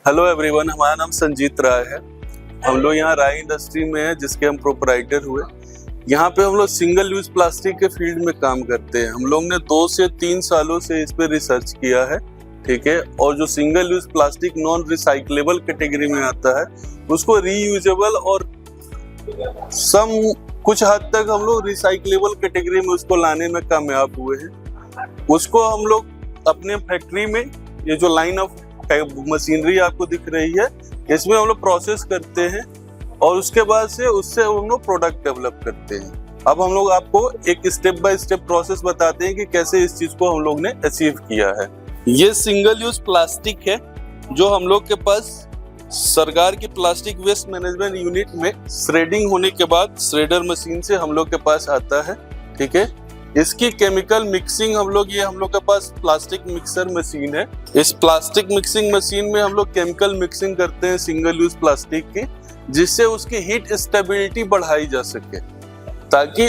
Hello everyone, हमारा नाम संजीत राय है। हम लोग यहाँ राय इंडस्ट्री में है, जिसके हम प्रोपराइटर हुए। यहाँ पे हम लोग सिंगल यूज प्लास्टिक के फील्ड में काम करते हैं। हम लोग ने 2 से 3 सालों से इस पे रिसर्च किया है, ठीक है। और जो single use plastic non recyclable category में आता है, उसको रीयूजेबल और कुछ हद तक हम लोग रिसाइक्लेबल कैटेगरी में उसको लाने में कामयाब हुए हैं। उसको हम लोग अपने फैक्ट्री में, ये जो लाइन ऑफ मशीनरी आपको दिख रही है, इसमें हम लोग प्रोसेस करते हैं और उसके बाद से उससे हम लोग प्रोडक्ट डेवलप करते हैं। अब हम लोग आपको एक स्टेप बाय स्टेप प्रोसेस बताते हैं कि कैसे इस चीज को हम लोग ने अचीव किया है। ये सिंगल यूज प्लास्टिक है जो हम लोग के पास सरकार की प्लास्टिक वेस्ट मैनेजमेंट यूनिट में श्रेडिंग होने के बाद श्रेडर मशीन से हम लोग के पास आता है, ठीक है। इसकी केमिकल मिक्सिंग हम लोग के पास प्लास्टिक मिक्सर मशीन है। इस प्लास्टिक मिक्सिंग मशीन में हम लोग केमिकल मिक्सिंग करते हैं सिंगल यूज प्लास्टिक की, जिससे उसकी हीट स्टेबिलिटी बढ़ाई जा सके। ताकि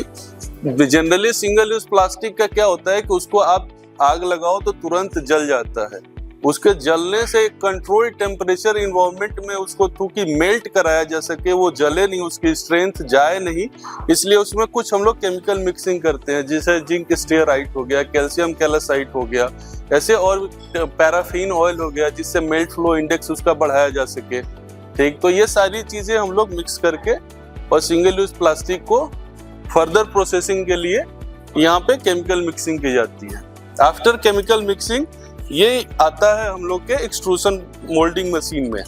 जनरली सिंगल यूज प्लास्टिक का क्या होता है कि उसको आप आग लगाओ तो तुरंत जल जाता है। उसके जलने से कंट्रोल टेम्परेचर इन्वायरमेंट में उसको चूंकि मेल्ट कराया जा सके, वो जले नहीं, उसकी स्ट्रेंथ जाए नहीं, इसलिए उसमें कुछ हम लोग केमिकल मिक्सिंग करते हैं, जैसे जिंक स्टेराइट हो गया, कैल्शियम कैल्साइट हो गया, ऐसे और पैराफिन ऑयल हो गया, जिससे मेल्ट फ्लो इंडेक्स उसका बढ़ाया जा सके, ठीक। तो ये सारी चीजें हम लोग मिक्स करके और सिंगल यूज प्लास्टिक को फर्दर प्रोसेसिंग के लिए यहाँ पे केमिकल मिक्सिंग की जाती है। आफ्टर केमिकल मिक्सिंग ये आता है हम लोग के एक्सट्रूशन मोल्डिंग मशीन में।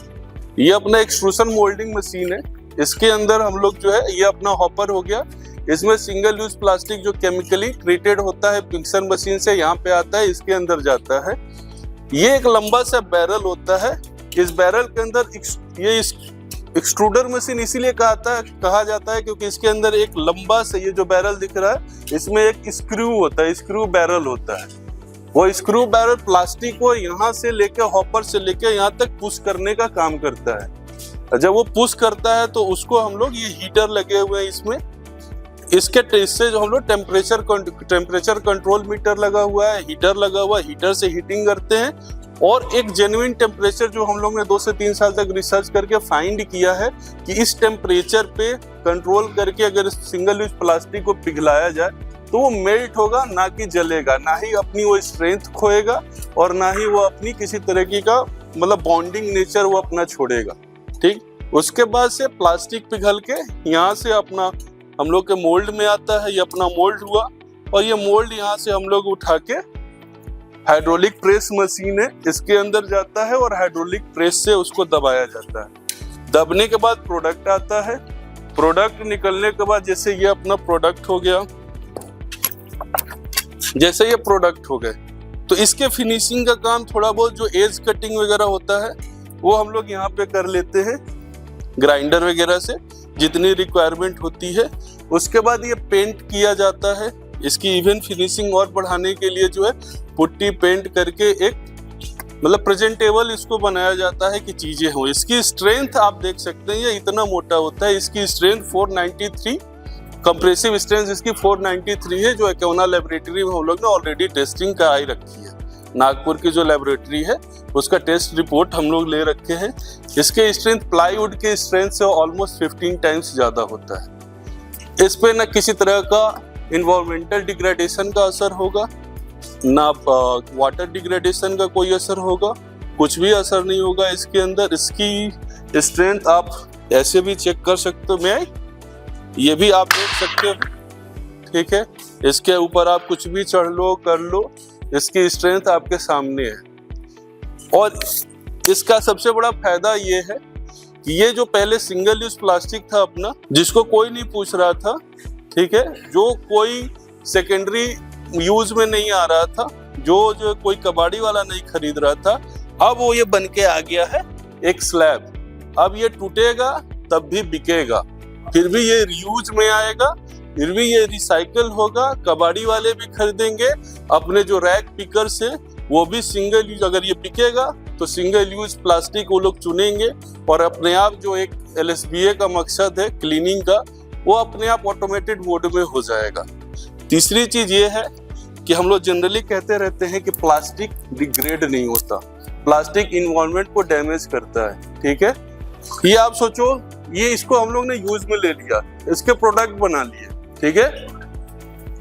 ये अपना एक्सट्रूशन मोल्डिंग मशीन है। इसके अंदर हम लोग जो है, ये अपना हॉपर हो गया, इसमें सिंगल यूज प्लास्टिक जो केमिकली ट्रीटेड होता है मिक्सर मशीन से यहाँ पे आता है, इसके अंदर जाता है। ये एक लंबा सा बैरल होता है। इस बैरल के अंदर ये एक्सट्रूडर मशीन इसीलिए कहा जाता है क्योंकि इसके अंदर एक लंबा सा, ये जो बैरल दिख रहा है, इसमें एक स्क्रू होता है, स्क्रू बैरल होता है। वो स्क्रू बैरल प्लास्टिक को यहाँ से लेके, हॉपर से लेके यहाँ तक पुश करने का काम करता है। जब वो पुश करता है तो उसको हम लोग, ये हीटर लगे हुए हैं इसमें, इससे जो हम लोग टेम्परेचर कंट्रोल मीटर लगा हुआ है, हीटर लगा हुआ है, हीटर से हीटिंग करते हैं। और एक जेन्युइन टेम्परेचर जो हम लोग ने 2 से 3 साल तक रिसर्च करके फाइंड किया है कि इस टेम्परेचर पे कंट्रोल करके अगर सिंगल यूज प्लास्टिक को पिघलाया जाए तो वो मेल्ट होगा, ना कि जलेगा, ना ही अपनी वो स्ट्रेंथ खोएगा और ना ही वो अपनी किसी तरह की का मतलब बॉन्डिंग नेचर वो अपना छोड़ेगा, ठीक। उसके बाद से प्लास्टिक पिघल के यहाँ से अपना हम लोग के मोल्ड में आता है। ये अपना मोल्ड हुआ और ये मोल्ड यहाँ से हम लोग उठा के हाइड्रोलिक प्रेस मशीन है, इसके अंदर जाता है और हाइड्रोलिक प्रेस से उसको दबाया जाता है। दबने के बाद प्रोडक्ट आता है। प्रोडक्ट निकलने के बाद जैसे ये अपना प्रोडक्ट हो गया, जैसे ये प्रोडक्ट हो गए तो इसके फिनिशिंग का काम थोड़ा बहुत जो एज कटिंग वगैरह होता है वो हम लोग यहाँ पे कर लेते हैं ग्राइंडर वगैरह से, जितनी रिक्वायरमेंट होती है। उसके बाद ये पेंट किया जाता है। इसकी इवन फिनिशिंग और बढ़ाने के लिए जो है पुट्टी पेंट करके एक मतलब प्रेजेंटेबल इसको बनाया जाता है कि चीजें हो। इसकी स्ट्रेंथ आप देख सकते हैं, ये इतना मोटा होता है। इसकी स्ट्रेंथ 493, कंप्रेसिव स्ट्रेंथ इसकी 493 है, जो एक्योना लेबोरेटरी में हम लोग ने ऑलरेडी टेस्टिंग कराई रखी है। नागपुर की जो लेबोरेटरी है उसका टेस्ट रिपोर्ट हम लोग ले रखे हैं। इसके स्ट्रेंथ प्लाईवुड के स्ट्रेंथ से ऑलमोस्ट 15 टाइम्स ज्यादा होता है। इस पे न किसी तरह का इन्वायरमेंटल डिग्रेडेशन का असर होगा, ना वाटर डिग्रेडेशन का कोई असर होगा, कुछ भी असर नहीं होगा इसके अंदर। इसकी स्ट्रेंथ आप ऐसे भी चेक कर सकते हो, मैं ये भी आप देख सकते हो, ठीक है। इसके ऊपर आप कुछ भी चढ़ लो कर लो, इसकी स्ट्रेंथ आपके सामने है। और इसका सबसे बड़ा फायदा ये है कि ये जो पहले सिंगल यूज प्लास्टिक था अपना, जिसको कोई नहीं पूछ रहा था, ठीक है, जो कोई सेकेंडरी यूज में नहीं आ रहा था, जो कोई कबाड़ी वाला नहीं खरीद रहा था, अब वो ये बन के आ गया है एक स्लैब। अब ये टूटेगा तब भी बिकेगा, फिर भी ये यूज में आएगा, फिर भी ये रिसाइकल होगा, कबाड़ी वाले भी खरीदेंगे। अपने जो रैक पिकर से वो भी सिंगल यूज, अगर ये बिकेगा तो सिंगल यूज प्लास्टिक वो लोग चुनेंगे और अपने आप जो एक LSBA का मकसद है क्लीनिंग का, वो अपने आप ऑटोमेटेड मोड में हो जाएगा। तीसरी चीज ये है कि हम लोग जनरली कहते रहते हैं कि प्लास्टिक डिग्रेड नहीं होता, प्लास्टिक इन्वायरमेंट को डैमेज करता है, ठीक है। ये आप सोचो, ये इसको हम लोग ने यूज में ले लिया, इसके प्रोडक्ट बना लिए, ठीक है।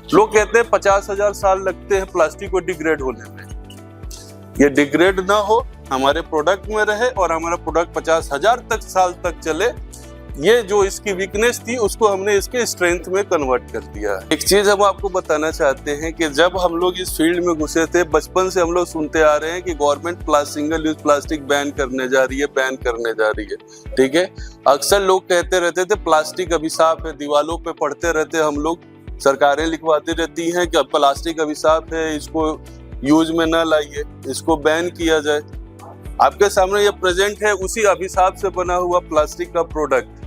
लोग कहते हैं 50,000 साल लगते हैं प्लास्टिक को डिग्रेड होने में। ये डिग्रेड ना हो, हमारे प्रोडक्ट में रहे और हमारा प्रोडक्ट 50,000 साल तक चले, ये जो इसकी वीकनेस थी उसको हमने इसके स्ट्रेंथ में कन्वर्ट कर दिया। एक चीज हम आपको बताना चाहते हैं कि जब हम लोग इस फील्ड में घुसे थे, बचपन से हम लोग सुनते आ रहे हैं कि government single use plastic ban करने जा रही है, ठीक है। अक्सर लोग कहते रहते थे प्लास्टिक अभिशाप है, दीवालों पे पढ़ते रहते हम लोग, सरकारें लिखवाती रहती हैं कि अब प्लास्टिक अभिशाप है, इसको यूज में न लाइए, इसको बैन किया जाए। आपके सामने ये प्रेजेंट है उसी अभिशाप से बना हुआ प्लास्टिक का प्रोडक्ट।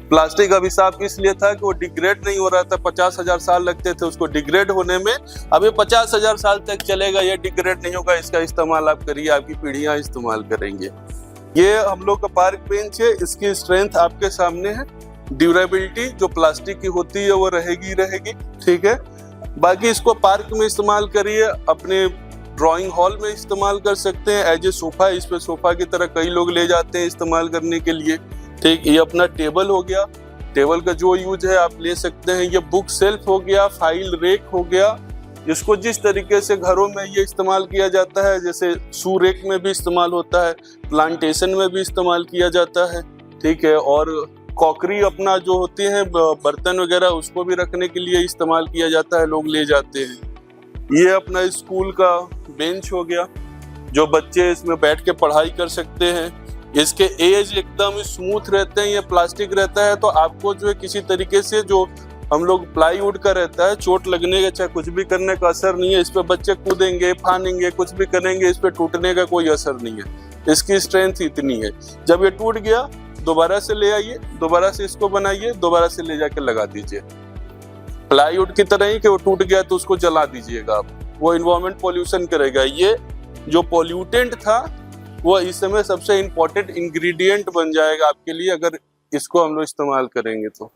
प्लास्टिक अभिशाप इसलिए था कि वो डिग्रेड नहीं हो रहा था, 50,000 साल लगते थे उसको डिग्रेड होने में, अभी 50,000 साल तक चलेगा, ये डिग्रेड नहीं होगा, इसका इस्तेमाल आप करिए, आपकी पीढ़ियां इस्तेमाल करेंगे। ये हम लोग का पार्क बेंच है, इसकी स्ट्रेंथ आपके सामने है, ड्यूरेबिलिटी जो प्लास्टिक की होती है वो रहेगी, ठीक है। बाकी इसको पार्क में इस्तेमाल करिए, अपने ड्राइंग हॉल में इस्तेमाल कर सकते हैं एज ए सोफा, इस पे सोफा की तरह कई लोग ले जाते हैं इस्तेमाल करने के लिए, ठीक। ये अपना टेबल हो गया, टेबल का जो यूज है आप ले सकते हैं। ये बुक सेल्फ हो गया, फाइल रेक हो गया, इसको जिस तरीके से घरों में ये इस्तेमाल किया जाता है, जैसे शू रेक में भी इस्तेमाल होता है, प्लांटेशन में भी इस्तेमाल किया जाता है, ठीक है। और कॉकरी अपना जो होती है बर्तन वगैरह, उसको भी रखने के लिए इस्तेमाल किया जाता है, लोग ले जाते हैं। ये अपना स्कूल का बेंच हो गया, जो बच्चे इसमें बैठ के पढ़ाई कर सकते हैं। इसके एज एकदम स्मूथ रहते हैं, ये प्लास्टिक रहता है, तो आपको जो है किसी तरीके से जो हम लोग प्लाईवुड का रहता है, चोट लगने का चाहे कुछ भी करने का असर नहीं है। इस पे बच्चे कूदेंगे, फानेंगे, कुछ भी करेंगे, इस पे टूटने का कोई असर नहीं है। इसकी स्ट्रेंथ इतनी है, जब ये टूट गया दोबारा से ले आइए, दोबारा से इसको बनाइए, दोबारा से ले जाके लगा दीजिए। प्लाईवुड की तरह ही कि वो टूट गया तो उसको जला दीजिएगा आप, वो इन्वायरमेंट पॉल्यूशन करेगा। ये जो पॉल्यूटेंट था वो इस समय सबसे इम्पोर्टेंट इंग्रेडिएंट बन जाएगा आपके लिए, अगर इसको हम लोग इस्तेमाल करेंगे तो।